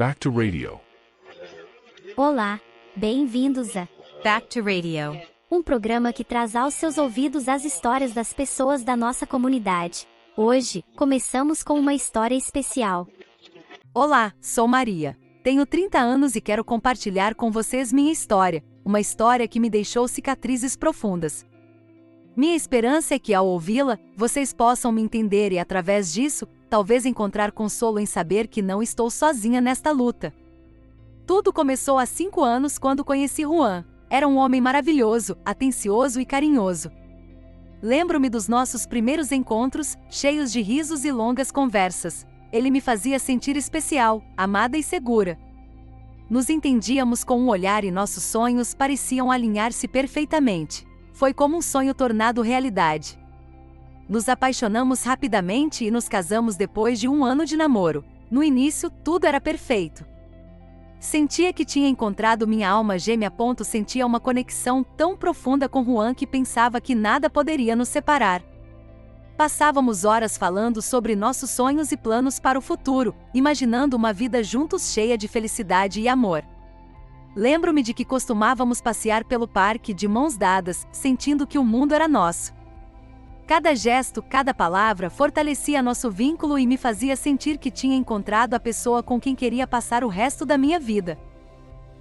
Back to Radio. Olá, bem-vindos a Back to Radio, um programa que traz aos seus ouvidos as histórias das pessoas da nossa comunidade. Hoje, começamos com uma história especial. Olá, sou Maria. Tenho 30 anos e quero compartilhar com vocês minha história, uma história que me deixou cicatrizes profundas. Minha esperança é que, ao ouvi-la, vocês possam me entender e, através disso, talvez encontrar consolo em saber que não estou sozinha nesta luta. Tudo começou há 5 anos quando conheci Juan. Era um homem maravilhoso, atencioso e carinhoso. Lembro-me dos nossos primeiros encontros, cheios de risos e longas conversas. Ele me fazia sentir especial, amada e segura. Nos entendíamos com um olhar e nossos sonhos pareciam alinhar-se perfeitamente. Foi como um sonho tornado realidade. Nos apaixonamos rapidamente e nos casamos depois de 1 ano de namoro. No início, tudo era perfeito. Sentia que tinha encontrado minha alma gêmea. Sentia uma conexão tão profunda com Juan que pensava que nada poderia nos separar. Passávamos horas falando sobre nossos sonhos e planos para o futuro, imaginando uma vida juntos cheia de felicidade e amor. Lembro-me de que costumávamos passear pelo parque de mãos dadas, sentindo que o mundo era nosso. Cada gesto, cada palavra fortalecia nosso vínculo e me fazia sentir que tinha encontrado a pessoa com quem queria passar o resto da minha vida.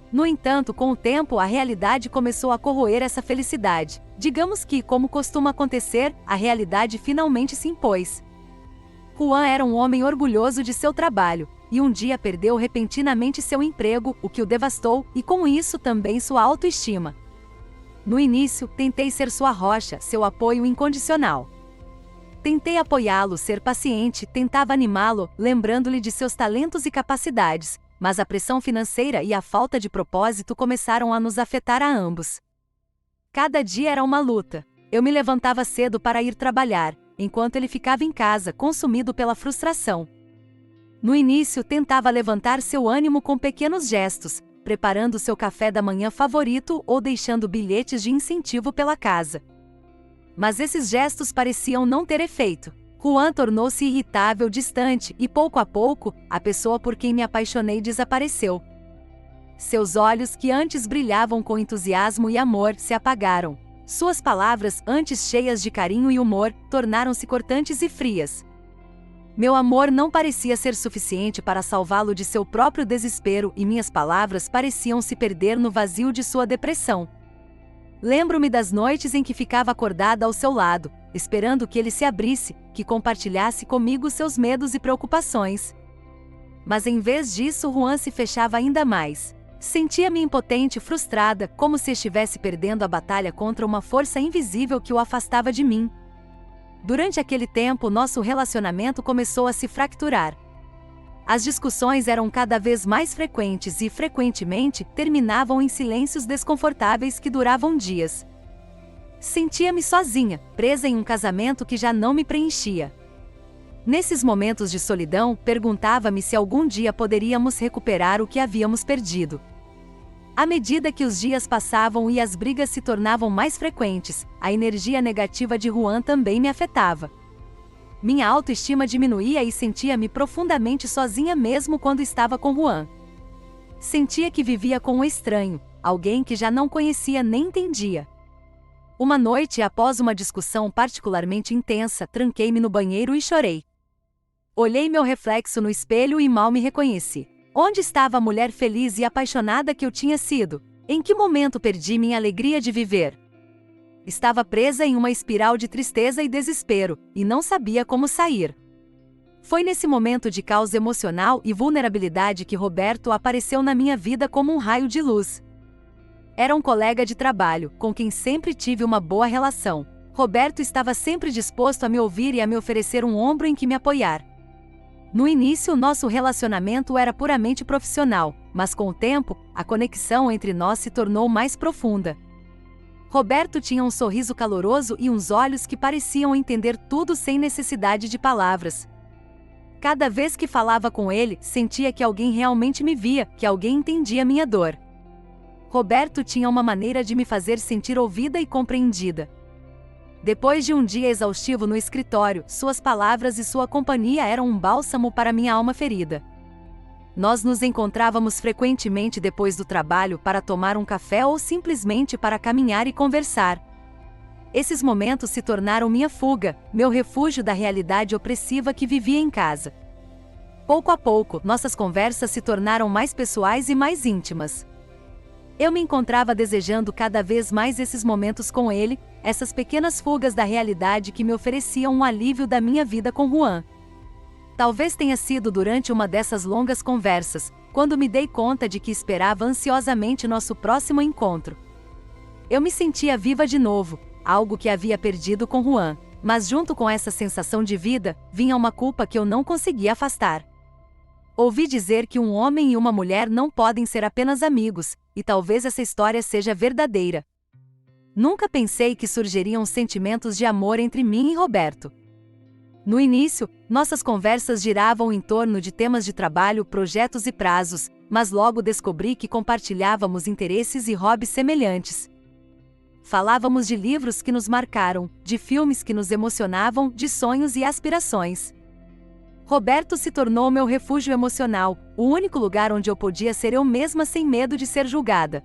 No entanto, com o tempo, a realidade começou a corroer essa felicidade. Digamos que, como costuma acontecer, a realidade finalmente se impôs. Juan era um homem orgulhoso de seu trabalho, e um dia perdeu repentinamente seu emprego, o que o devastou, e com isso também sua autoestima. No início, tentei ser sua rocha, seu apoio incondicional. Tentei apoiá-lo, ser paciente, tentava animá-lo, lembrando-lhe de seus talentos e capacidades, mas a pressão financeira e a falta de propósito começaram a nos afetar a ambos. Cada dia era uma luta. Eu me levantava cedo para ir trabalhar, enquanto ele ficava em casa, consumido pela frustração. No início, tentava levantar seu ânimo com pequenos gestos, preparando seu café da manhã favorito ou deixando bilhetes de incentivo pela casa. Mas esses gestos pareciam não ter efeito. Juan tornou-se irritável, distante, e pouco a pouco, a pessoa por quem me apaixonei desapareceu. Seus olhos, que antes brilhavam com entusiasmo e amor, se apagaram. Suas palavras, antes cheias de carinho e humor, tornaram-se cortantes e frias. Meu amor não parecia ser suficiente para salvá-lo de seu próprio desespero e minhas palavras pareciam se perder no vazio de sua depressão. Lembro-me das noites em que ficava acordada ao seu lado, esperando que ele se abrisse, que compartilhasse comigo seus medos e preocupações. Mas em vez disso, Juan se fechava ainda mais. Sentia-me impotente e frustrada, como se estivesse perdendo a batalha contra uma força invisível que o afastava de mim. Durante aquele tempo, nosso relacionamento começou a se fracturar. As discussões eram cada vez mais frequentes e, frequentemente, terminavam em silêncios desconfortáveis que duravam dias. Sentia-me sozinha, presa em um casamento que já não me preenchia. Nesses momentos de solidão, perguntava-me se algum dia poderíamos recuperar o que havíamos perdido. À medida que os dias passavam e as brigas se tornavam mais frequentes, a energia negativa de Juan também me afetava. Minha autoestima diminuía e sentia-me profundamente sozinha mesmo quando estava com Juan. Sentia que vivia com um estranho, alguém que já não conhecia nem entendia. Uma noite, após uma discussão particularmente intensa, tranquei-me no banheiro e chorei. Olhei meu reflexo no espelho e mal me reconheci. Onde estava a mulher feliz e apaixonada que eu tinha sido? Em que momento perdi minha alegria de viver? Estava presa em uma espiral de tristeza e desespero, e não sabia como sair. Foi nesse momento de caos emocional e vulnerabilidade que Roberto apareceu na minha vida como um raio de luz. Era um colega de trabalho, com quem sempre tive uma boa relação. Roberto estava sempre disposto a me ouvir e a me oferecer um ombro em que me apoiar. No início, nosso relacionamento era puramente profissional, mas com o tempo, a conexão entre nós se tornou mais profunda. Roberto tinha um sorriso caloroso e uns olhos que pareciam entender tudo sem necessidade de palavras. Cada vez que falava com ele, sentia que alguém realmente me via, que alguém entendia minha dor. Roberto tinha uma maneira de me fazer sentir ouvida e compreendida. Depois de um dia exaustivo no escritório, suas palavras e sua companhia eram um bálsamo para minha alma ferida. Nós nos encontrávamos frequentemente depois do trabalho para tomar um café ou simplesmente para caminhar e conversar. Esses momentos se tornaram minha fuga, meu refúgio da realidade opressiva que vivia em casa. Pouco a pouco, nossas conversas se tornaram mais pessoais e mais íntimas. Eu me encontrava desejando cada vez mais esses momentos com ele, essas pequenas fugas da realidade que me ofereciam um alívio da minha vida com Juan. Talvez tenha sido durante uma dessas longas conversas, quando me dei conta de que esperava ansiosamente nosso próximo encontro. Eu me sentia viva de novo, algo que havia perdido com Juan, mas junto com essa sensação de vida, vinha uma culpa que eu não conseguia afastar. Ouvi dizer que um homem e uma mulher não podem ser apenas amigos, e talvez essa história seja verdadeira. Nunca pensei que surgiriam sentimentos de amor entre mim e Roberto. No início, nossas conversas giravam em torno de temas de trabalho, projetos e prazos, mas logo descobri que compartilhávamos interesses e hobbies semelhantes. Falávamos de livros que nos marcaram, de filmes que nos emocionavam, de sonhos e aspirações. Roberto se tornou meu refúgio emocional, o único lugar onde eu podia ser eu mesma sem medo de ser julgada.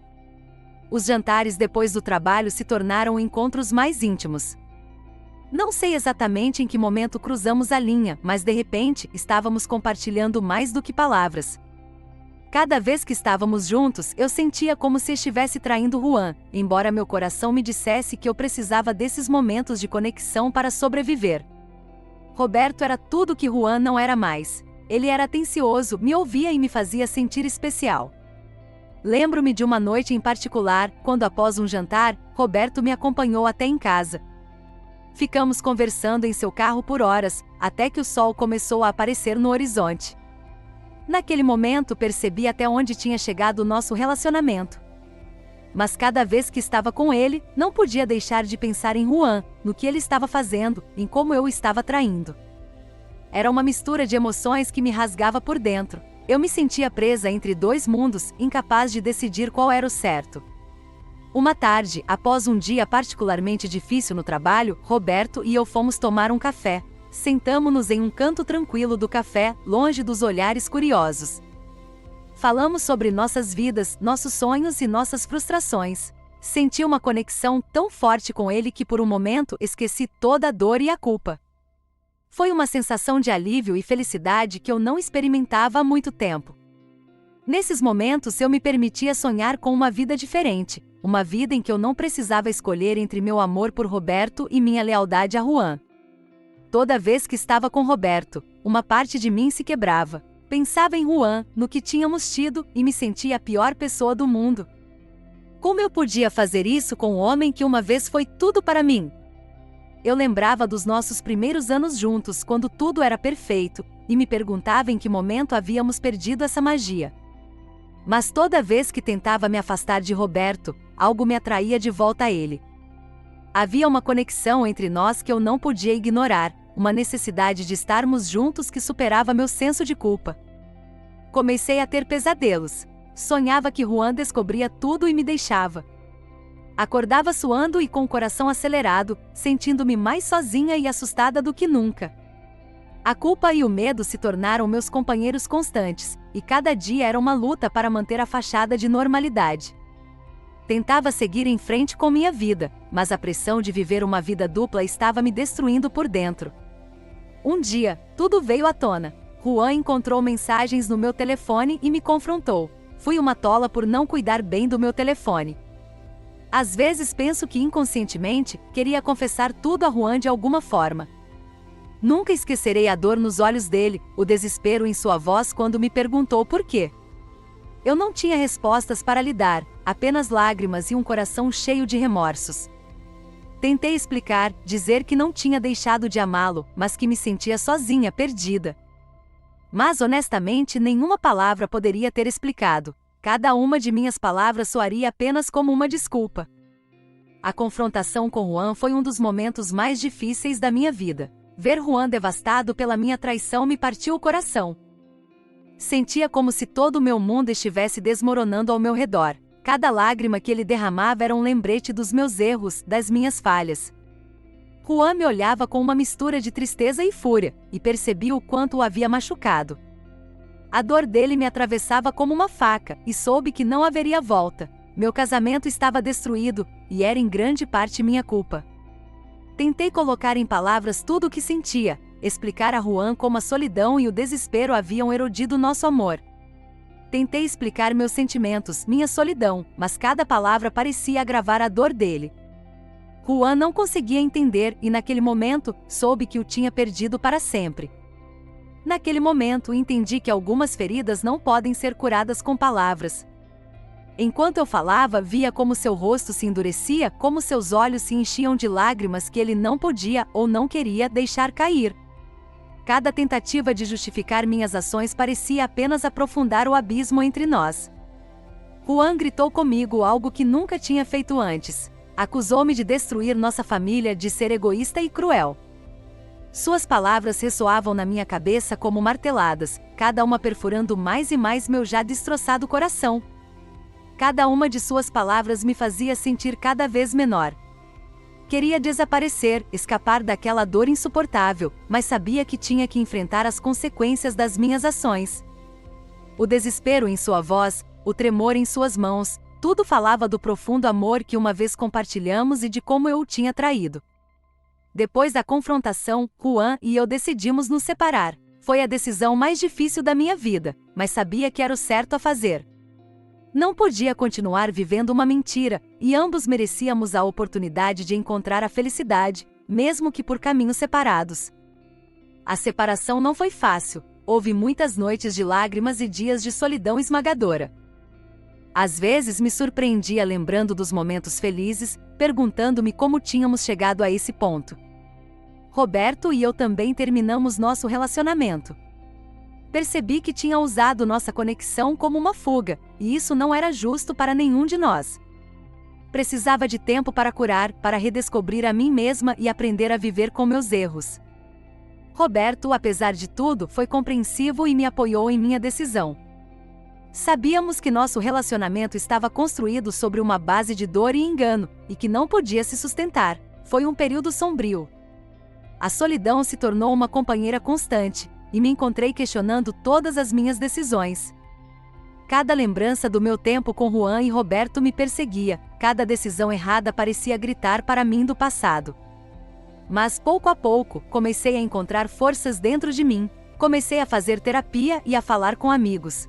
Os jantares depois do trabalho se tornaram encontros mais íntimos. Não sei exatamente em que momento cruzamos a linha, mas de repente, estávamos compartilhando mais do que palavras. Cada vez que estávamos juntos, eu sentia como se estivesse traindo Juan, embora meu coração me dissesse que eu precisava desses momentos de conexão para sobreviver. Roberto era tudo que Juan não era mais. Ele era atencioso, me ouvia e me fazia sentir especial. Lembro-me de uma noite em particular, quando após um jantar, Roberto me acompanhou até em casa. Ficamos conversando em seu carro por horas, até que o sol começou a aparecer no horizonte. Naquele momento percebi até onde tinha chegado o nosso relacionamento. Mas cada vez que estava com ele, não podia deixar de pensar em Juan, no que ele estava fazendo, em como eu o estava traindo. Era uma mistura de emoções que me rasgava por dentro. Eu me sentia presa entre dois mundos, incapaz de decidir qual era o certo. Uma tarde, após um dia particularmente difícil no trabalho, Roberto e eu fomos tomar um café. Sentamo-nos em um canto tranquilo do café, longe dos olhares curiosos. Falamos sobre nossas vidas, nossos sonhos e nossas frustrações. Senti uma conexão tão forte com ele que por um momento esqueci toda a dor e a culpa. Foi uma sensação de alívio e felicidade que eu não experimentava há muito tempo. Nesses momentos eu me permitia sonhar com uma vida diferente, uma vida em que eu não precisava escolher entre meu amor por Roberto e minha lealdade a Juan. Toda vez que estava com Roberto, uma parte de mim se quebrava. Pensava em Juan, no que tínhamos tido, e me sentia a pior pessoa do mundo. Como eu podia fazer isso com um homem que uma vez foi tudo para mim? Eu lembrava dos nossos primeiros anos juntos, quando tudo era perfeito, e me perguntava em que momento havíamos perdido essa magia. Mas toda vez que tentava me afastar de Roberto, algo me atraía de volta a ele. Havia uma conexão entre nós que eu não podia ignorar, uma necessidade de estarmos juntos que superava meu senso de culpa. Comecei a ter pesadelos. Sonhava que Juan descobria tudo e me deixava. Acordava suando e com o coração acelerado, sentindo-me mais sozinha e assustada do que nunca. A culpa e o medo se tornaram meus companheiros constantes, e cada dia era uma luta para manter a fachada de normalidade. Tentava seguir em frente com minha vida, mas a pressão de viver uma vida dupla estava me destruindo por dentro. Um dia, tudo veio à tona. Juan encontrou mensagens no meu telefone e me confrontou. Fui uma tola por não cuidar bem do meu telefone. Às vezes penso que inconscientemente, queria confessar tudo a Juan de alguma forma. Nunca esquecerei a dor nos olhos dele, o desespero em sua voz quando me perguntou por quê. Eu não tinha respostas para lhe dar, apenas lágrimas e um coração cheio de remorsos. Tentei explicar, dizer que não tinha deixado de amá-lo, mas que me sentia sozinha, perdida. Mas honestamente nenhuma palavra poderia ter explicado. Cada uma de minhas palavras soaria apenas como uma desculpa. A confrontação com Juan foi um dos momentos mais difíceis da minha vida. Ver Juan devastado pela minha traição me partiu o coração. Sentia como se todo o meu mundo estivesse desmoronando ao meu redor. Cada lágrima que ele derramava era um lembrete dos meus erros, das minhas falhas. Juan me olhava com uma mistura de tristeza e fúria, e percebi o quanto o havia machucado. A dor dele me atravessava como uma faca, e soube que não haveria volta. Meu casamento estava destruído, e era em grande parte minha culpa. Tentei colocar em palavras tudo o que sentia, explicar a Juan como a solidão e o desespero haviam erodido nosso amor. Tentei explicar meus sentimentos, minha solidão, mas cada palavra parecia agravar a dor dele. Juan não conseguia entender e naquele momento, soube que o tinha perdido para sempre. Naquele momento, entendi que algumas feridas não podem ser curadas com palavras. Enquanto eu falava, via como seu rosto se endurecia, como seus olhos se enchiam de lágrimas que ele não podia ou não queria deixar cair. Cada tentativa de justificar minhas ações parecia apenas aprofundar o abismo entre nós. Juan gritou comigo algo que nunca tinha feito antes. Acusou-me de destruir nossa família, de ser egoísta e cruel. Suas palavras ressoavam na minha cabeça como marteladas, cada uma perfurando mais e mais meu já destroçado coração. Cada uma de suas palavras me fazia sentir cada vez menor. Queria desaparecer, escapar daquela dor insuportável, mas sabia que tinha que enfrentar as consequências das minhas ações. O desespero em sua voz, o tremor em suas mãos, tudo falava do profundo amor que uma vez compartilhamos e de como eu o tinha traído. Depois da confrontação, Juan e eu decidimos nos separar. Foi a decisão mais difícil da minha vida, mas sabia que era o certo a fazer. Não podia continuar vivendo uma mentira, e ambos merecíamos a oportunidade de encontrar a felicidade, mesmo que por caminhos separados. A separação não foi fácil, houve muitas noites de lágrimas e dias de solidão esmagadora. Às vezes me surpreendia lembrando dos momentos felizes, perguntando-me como tínhamos chegado a esse ponto. Roberto e eu também terminamos nosso relacionamento. Percebi que tinha usado nossa conexão como uma fuga, e isso não era justo para nenhum de nós. Precisava de tempo para curar, para redescobrir a mim mesma e aprender a viver com meus erros. Roberto, apesar de tudo, foi compreensivo e me apoiou em minha decisão. Sabíamos que nosso relacionamento estava construído sobre uma base de dor e engano, e que não podia se sustentar. Foi um período sombrio. A solidão se tornou uma companheira constante, e me encontrei questionando todas as minhas decisões. Cada lembrança do meu tempo com Juan e Roberto me perseguia, cada decisão errada parecia gritar para mim do passado. Mas pouco a pouco, comecei a encontrar forças dentro de mim, comecei a fazer terapia e a falar com amigos.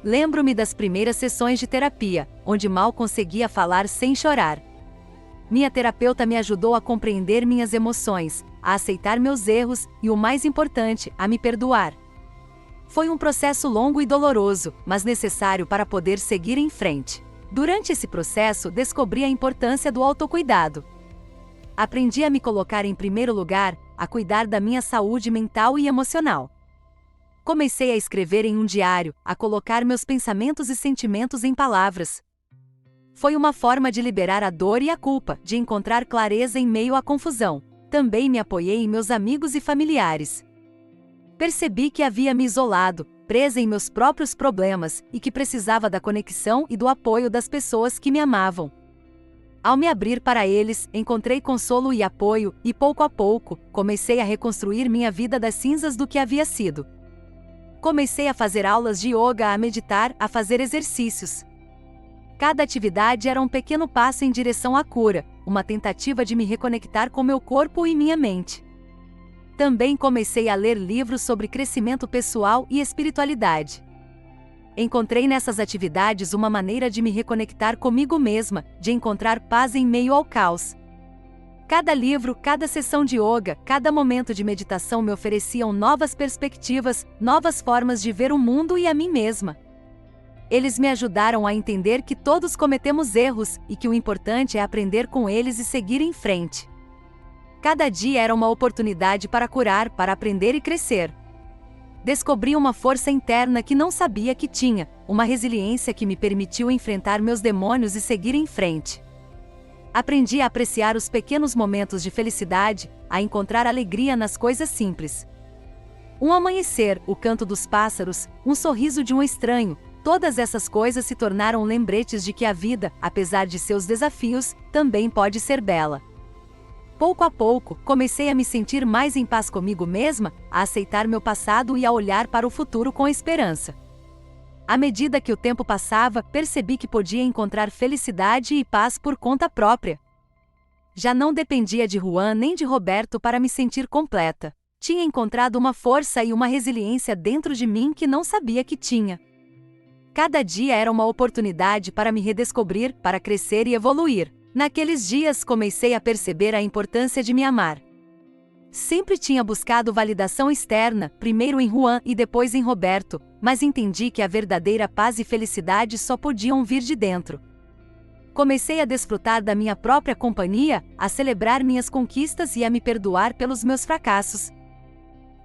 Lembro-me das primeiras sessões de terapia, onde mal conseguia falar sem chorar. Minha terapeuta me ajudou a compreender minhas emoções, a aceitar meus erros e, o mais importante, a me perdoar. Foi um processo longo e doloroso, mas necessário para poder seguir em frente. Durante esse processo, descobri a importância do autocuidado. Aprendi a me colocar em primeiro lugar, a cuidar da minha saúde mental e emocional. Comecei a escrever em um diário, a colocar meus pensamentos e sentimentos em palavras. Foi uma forma de liberar a dor e a culpa, de encontrar clareza em meio à confusão. Também me apoiei em meus amigos e familiares. Percebi que havia me isolado, presa em meus próprios problemas, e que precisava da conexão e do apoio das pessoas que me amavam. Ao me abrir para eles, encontrei consolo e apoio, e pouco a pouco, comecei a reconstruir minha vida das cinzas do que havia sido. Comecei a fazer aulas de yoga, a meditar, a fazer exercícios. Cada atividade era um pequeno passo em direção à cura, uma tentativa de me reconectar com meu corpo e minha mente. Também comecei a ler livros sobre crescimento pessoal e espiritualidade. Encontrei nessas atividades uma maneira de me reconectar comigo mesma, de encontrar paz em meio ao caos. Cada livro, cada sessão de yoga, cada momento de meditação me ofereciam novas perspectivas, novas formas de ver o mundo e a mim mesma. Eles me ajudaram a entender que todos cometemos erros e que o importante é aprender com eles e seguir em frente. Cada dia era uma oportunidade para curar, para aprender e crescer. Descobri uma força interna que não sabia que tinha, uma resiliência que me permitiu enfrentar meus demônios e seguir em frente. Aprendi a apreciar os pequenos momentos de felicidade, a encontrar alegria nas coisas simples. Um amanhecer, o canto dos pássaros, um sorriso de um estranho, todas essas coisas se tornaram lembretes de que a vida, apesar de seus desafios, também pode ser bela. Pouco a pouco, comecei a me sentir mais em paz comigo mesma, a aceitar meu passado e a olhar para o futuro com esperança. À medida que o tempo passava, percebi que podia encontrar felicidade e paz por conta própria. Já não dependia de Juan nem de Roberto para me sentir completa. Tinha encontrado uma força e uma resiliência dentro de mim que não sabia que tinha. Cada dia era uma oportunidade para me redescobrir, para crescer e evoluir. Naqueles dias comecei a perceber a importância de me amar. Sempre tinha buscado validação externa, primeiro em Juan e depois em Roberto, mas entendi que a verdadeira paz e felicidade só podiam vir de dentro. Comecei a desfrutar da minha própria companhia, a celebrar minhas conquistas e a me perdoar pelos meus fracassos.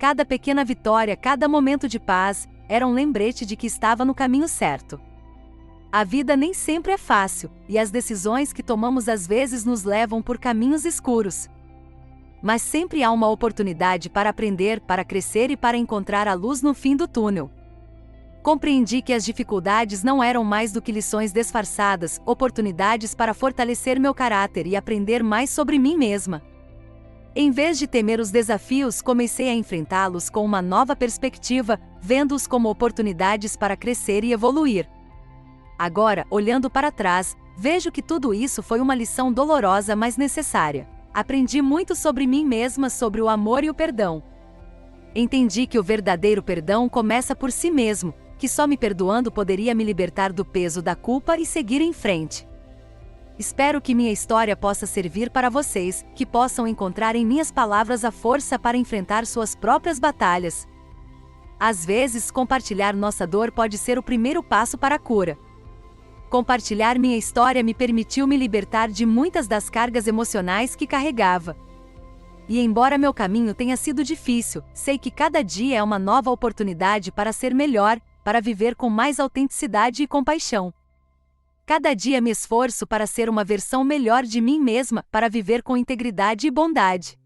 Cada pequena vitória, cada momento de paz, era um lembrete de que estava no caminho certo. A vida nem sempre é fácil, e as decisões que tomamos às vezes nos levam por caminhos escuros. Mas sempre há uma oportunidade para aprender, para crescer e para encontrar a luz no fim do túnel. Compreendi que as dificuldades não eram mais do que lições disfarçadas, oportunidades para fortalecer meu caráter e aprender mais sobre mim mesma. Em vez de temer os desafios, comecei a enfrentá-los com uma nova perspectiva, vendo-os como oportunidades para crescer e evoluir. Agora, olhando para trás, vejo que tudo isso foi uma lição dolorosa, mas necessária. Aprendi muito sobre mim mesma, sobre o amor e o perdão. Entendi que o verdadeiro perdão começa por si mesmo, que só me perdoando poderia me libertar do peso da culpa e seguir em frente. Espero que minha história possa servir para vocês, que possam encontrar em minhas palavras a força para enfrentar suas próprias batalhas. Às vezes, compartilhar nossa dor pode ser o primeiro passo para a cura. Compartilhar minha história me permitiu me libertar de muitas das cargas emocionais que carregava. E embora meu caminho tenha sido difícil, sei que cada dia é uma nova oportunidade para ser melhor, para viver com mais autenticidade e compaixão. Cada dia me esforço para ser uma versão melhor de mim mesma, para viver com integridade e bondade.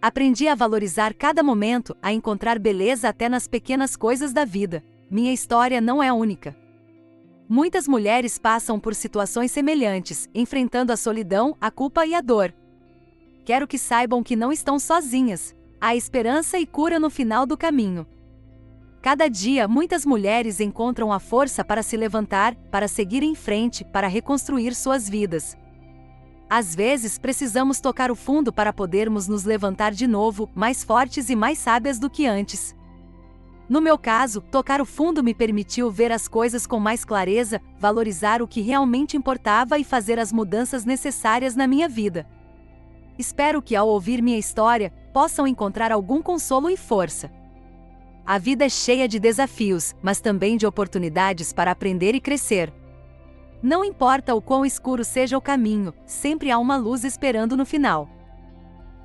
Aprendi a valorizar cada momento, a encontrar beleza até nas pequenas coisas da vida. Minha história não é única. Muitas mulheres passam por situações semelhantes, enfrentando a solidão, a culpa e a dor. Quero que saibam que não estão sozinhas. Há esperança e cura no final do caminho. Cada dia, muitas mulheres encontram a força para se levantar, para seguir em frente, para reconstruir suas vidas. Às vezes, precisamos tocar o fundo para podermos nos levantar de novo, mais fortes e mais sábias do que antes. No meu caso, tocar o fundo me permitiu ver as coisas com mais clareza, valorizar o que realmente importava e fazer as mudanças necessárias na minha vida. Espero que, ao ouvir minha história, possam encontrar algum consolo e força. A vida é cheia de desafios, mas também de oportunidades para aprender e crescer. Não importa o quão escuro seja o caminho, sempre há uma luz esperando no final.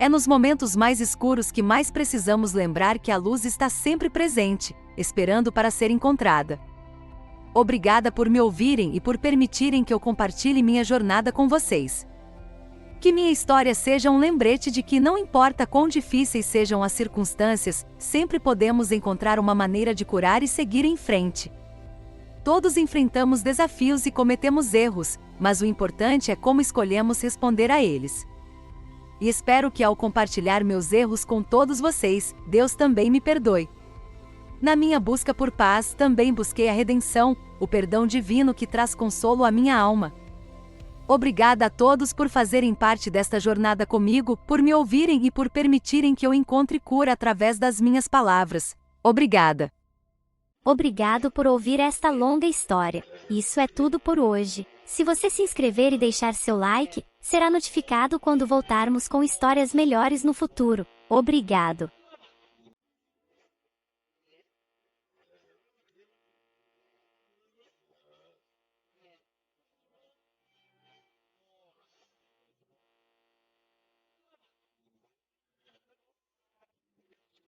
É nos momentos mais escuros que mais precisamos lembrar que a luz está sempre presente, esperando para ser encontrada. Obrigada por me ouvirem e por permitirem que eu compartilhe minha jornada com vocês. Que minha história seja um lembrete de que não importa quão difíceis sejam as circunstâncias, sempre podemos encontrar uma maneira de curar e seguir em frente. Todos enfrentamos desafios e cometemos erros, mas o importante é como escolhemos responder a eles. E espero que ao compartilhar meus erros com todos vocês, Deus também me perdoe. Na minha busca por paz, também busquei a redenção, o perdão divino que traz consolo à minha alma. Obrigada a todos por fazerem parte desta jornada comigo, por me ouvirem e por permitirem que eu encontre cura através das minhas palavras. Obrigada. Obrigado por ouvir esta longa história. Isso é tudo por hoje. Se você se inscrever e deixar seu like, será notificado quando voltarmos com histórias melhores no futuro. Obrigado.